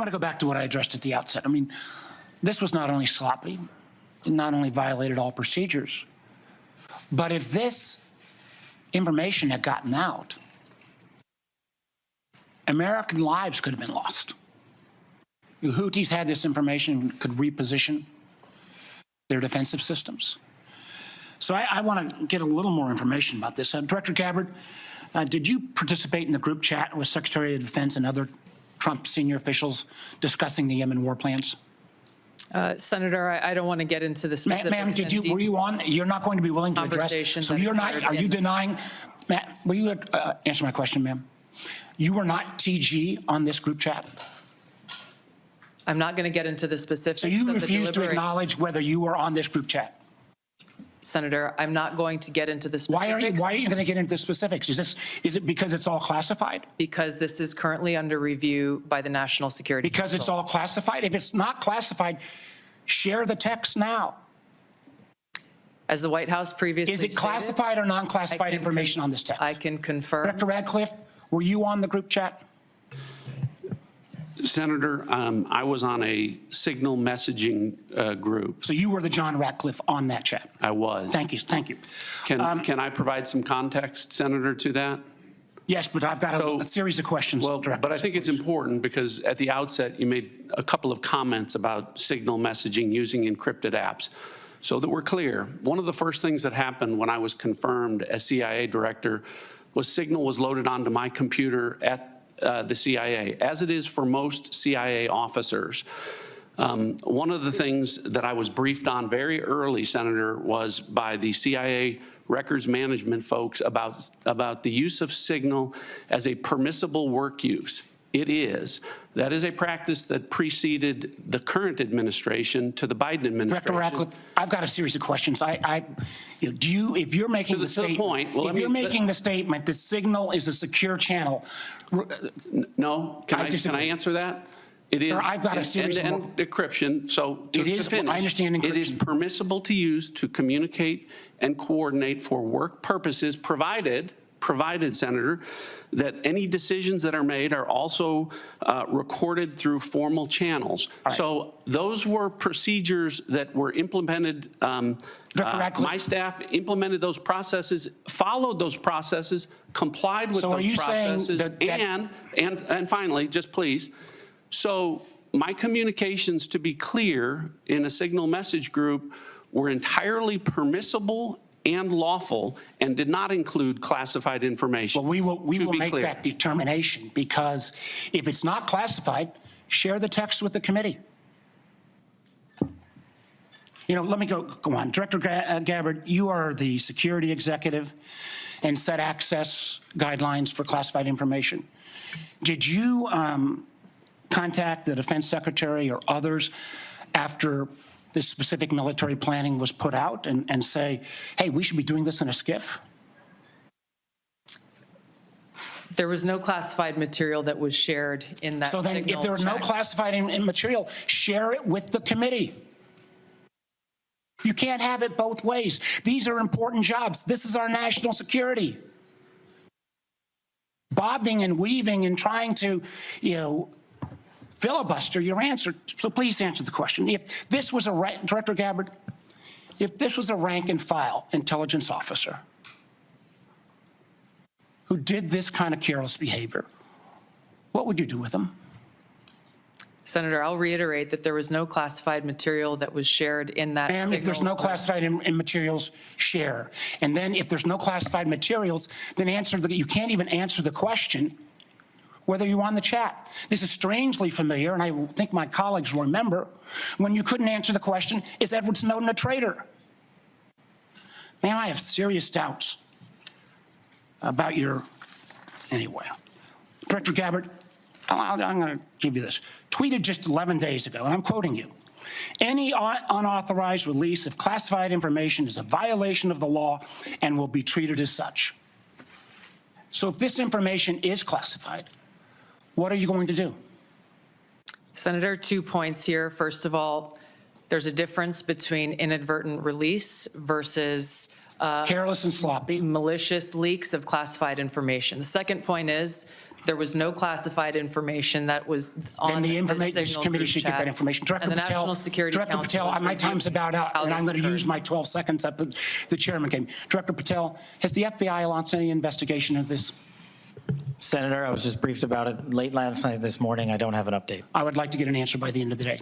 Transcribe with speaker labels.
Speaker 1: want to go back to what I addressed at the outset. I mean, this was not only sloppy, it not only violated all procedures, but if this information had gotten out, American lives could have been lost. The Houthis had this information, could reposition their defensive systems. So I want to get a little more information about this. Director Gabbard, did you participate in the group chat with Secretary of Defense and other Trump senior officials discussing the Yemen war plans?
Speaker 2: Senator, I don't want to get into the specifics.
Speaker 1: Ma'am, were you on? You're not going to be willing to address. So you're not. Are you denying? Matt, will you answer my question, ma'am? You were not TG on this group chat.
Speaker 2: I'm not going to get into the specifics.
Speaker 1: So you refuse to acknowledge whether you were on this group chat.
Speaker 2: Senator, I'm not going to get into the specifics.
Speaker 1: Why are you going to get into the specifics? Is it because it's all classified?
Speaker 2: Because this is currently under review by the National Security Council.
Speaker 1: Because it's all classified? If it's not classified, share the text now.
Speaker 2: As the White House previously
Speaker 1: stated, is it classified or non-classified information on this text?
Speaker 2: I can confirm.
Speaker 1: Director Radcliffe, were you on the group chat?
Speaker 3: Senator, I was on a signal messaging group.
Speaker 1: So you were the John Ratcliffe on that chat?
Speaker 3: I was.
Speaker 1: Thank you. Thank you.
Speaker 3: Can I provide some context, Senator, to that?
Speaker 1: Yes, but I've got a series of questions.
Speaker 3: Well, but I think it's important because at the outset you made a couple of comments about signal messaging using encrypted apps. So that we're clear, one of the first things that happened when I was confirmed as CIA director was signal was loaded onto my computer at the CIA, as it is for most CIA officers. One of the things that I was briefed on very early, Senator, was by the CIA records management folks about the use of signal as a permissible work use. It is. That is a practice that preceded the current administration to the Biden administration.
Speaker 1: Director Ratcliffe, I've got a series of questions. If you're making the statement, the statement, the signal is a secure channel.
Speaker 3: No, can I answer that? It is.
Speaker 1: I've got a series
Speaker 3: end-to-end decryption. So to finish,
Speaker 1: I understand encryption.
Speaker 3: It is permissible to use to communicate and coordinate for work purposes, provided, Senator, that any decisions that are made are also recorded through formal channels. Right. So those were procedures that were implemented. My staff implemented those processes, followed those processes, complied with those processes, and finally, just please. So my communications, to be clear, in a signal message group were entirely permissible and lawful and did not include classified information.
Speaker 1: Well, we will make that determination, because if it's not classified, share the text with the committee. Let me go on. Director Gabbard, you are the security executive and set access guidelines for classified information. Did you contact the defense secretary or others after this specific military planning was put out and say, hey, we should be doing this in a SCIF?
Speaker 2: There was no classified material that was shared in that. So then
Speaker 1: if there was no classified material, share it with the committee. You can't have it both ways. These are important jobs. This is our national security. Bobbing and weaving and trying to, filibuster your answer. So please answer the question. If this was Director Gabbard, if this was a rank and file intelligence officer who did this kind of careless behavior, what would you do with them?
Speaker 2: Senator, I'll reiterate that there was no classified material that was shared in that.
Speaker 1: Ma'am, if there's no classified materials, share. And then if there's no classified materials, then you can't even answer the question whether you're on the chat. This is strangely familiar, and I think my colleagues will remember, when you couldn't answer the question, is Edward Snowden a traitor? Ma'am, I have serious doubts about anyway. Director Gabbard, I'm going to give you this. Tweeted just 11 days ago, and I'm quoting you. Any unauthorized release of classified information is a violation of the law and will be treated as such. So if this information is classified, what are you going to do?
Speaker 2: Senator, 2 points here. First of all, there's a difference between inadvertent release versus
Speaker 1: careless and sloppy,
Speaker 2: malicious leaks of classified information. The second point is There was no classified information that was on
Speaker 1: Then the
Speaker 2: the
Speaker 1: information, this
Speaker 2: signal
Speaker 1: committee
Speaker 2: group
Speaker 1: should get
Speaker 2: chat.
Speaker 1: that information. Director
Speaker 2: And the
Speaker 1: Patel,
Speaker 2: National Security
Speaker 1: Director
Speaker 2: Council
Speaker 1: Patel,
Speaker 2: was
Speaker 1: my time's
Speaker 2: reviewing
Speaker 1: about out,
Speaker 2: how
Speaker 1: and I'm
Speaker 2: this
Speaker 1: going to use
Speaker 2: occurred.
Speaker 1: my 12 seconds that the chairman gave me. Director Patel, has the FBI launched any investigation of this?
Speaker 4: Senator, I was just briefed about it late last night, this morning. I don't have an update.
Speaker 1: I would like to get an answer by the end of the day.